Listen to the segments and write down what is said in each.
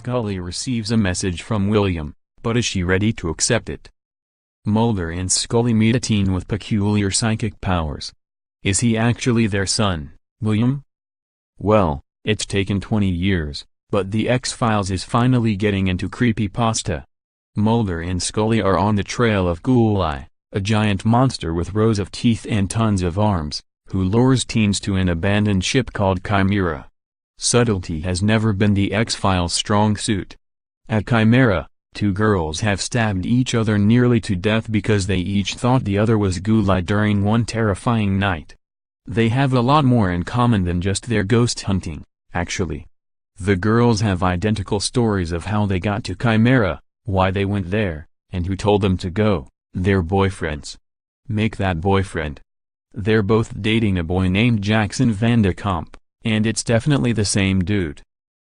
Scully receives a message from William, but is she ready to accept it? Mulder and Scully meet a teen with peculiar psychic powers. Is he actually their son, William? Well, it's taken 20 years, but the X-Files is finally getting into creepypasta. Mulder and Scully are on the trail of Ghouli, a giant monster with rows of teeth and tons of arms, who lures teens to an abandoned ship called Chimera. Subtlety has never been the X-Files' strong suit. At Chimera, two girls have stabbed each other nearly to death because they each thought the other was Ghouli during one terrifying night. They have a lot more in common than just their ghost hunting, actually. The girls have identical stories of how they got to Chimera, why they went there, and who told them to go, their boyfriends. Make that boyfriend. They're both dating a boy named Jackson Van De Kamp, and it's definitely the same dude.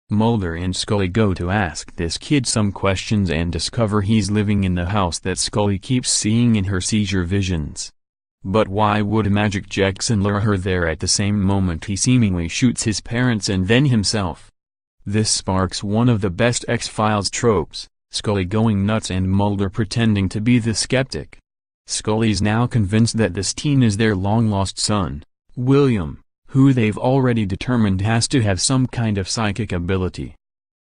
Mulder and Scully go to ask this kid some questions and discover he's living in the house that Scully keeps seeing in her seizure visions. But why would Magic Jackson lure her there at the same moment he seemingly shoots his parents and then himself? This sparks one of the best X-Files tropes, Scully going nuts and Mulder pretending to be the skeptic. Scully's now convinced that this teen is their long-lost son, William, who they've already determined has to have some kind of psychic ability.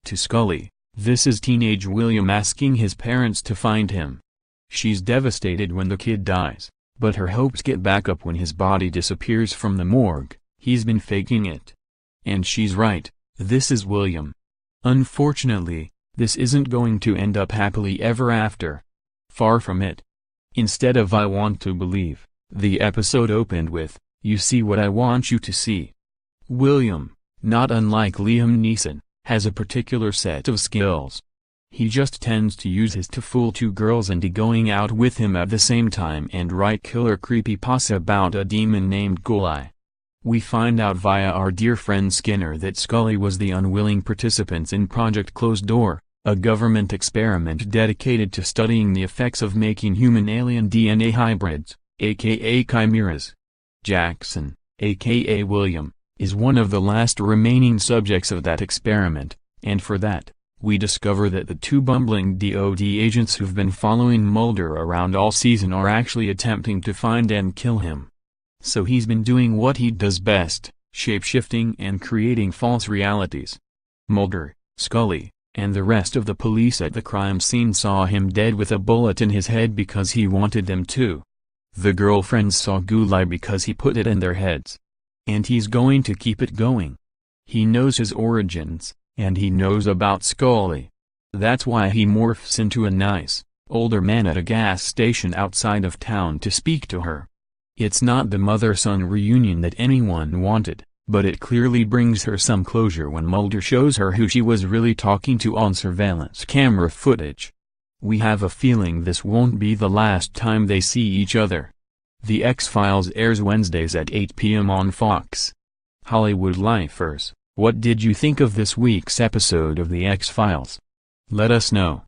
To Scully, this is teenage William asking his parents to find him. She's devastated when the kid dies, but her hopes get back up when his body disappears from the morgue. He's been faking it. And she's right, this is William. Unfortunately, this isn't going to end up happily ever after. Far from it. Instead of "I want to believe," the episode opened with, "You see what I want you to see." William, not unlike Liam Neeson, has a particular set of skills. He just tends to use his to fool two girls into going out with him at the same time and write killer creepypasta about a demon named Ghouli. We find out via our dear friend Skinner that Scully was the unwilling participant in Project Closed Door, a government experiment dedicated to studying the effects of making human-alien DNA hybrids, aka chimeras. Jackson, aka William, is one of the last remaining subjects of that experiment, and for that, we discover that the two bumbling DOD agents who've been following Mulder around all season are actually attempting to find and kill him. So he's been doing what he does best, shape-shifting and creating false realities. Mulder, Scully, and the rest of the police at the crime scene saw him dead with a bullet in his head because he wanted them to. The girlfriends saw Ghouli because he put it in their heads. And he's going to keep it going. He knows his origins, and he knows about Scully. That's why he morphs into a nice, older man at a gas station outside of town to speak to her. It's not the mother-son reunion that anyone wanted, but it clearly brings her some closure when Mulder shows her who she was really talking to on surveillance camera footage. We have a feeling this won't be the last time they see each other. The X-Files airs Wednesdays at 8 p.m. on Fox. Hollywood Lifers, what did you think of this week's episode of The X-Files? Let us know.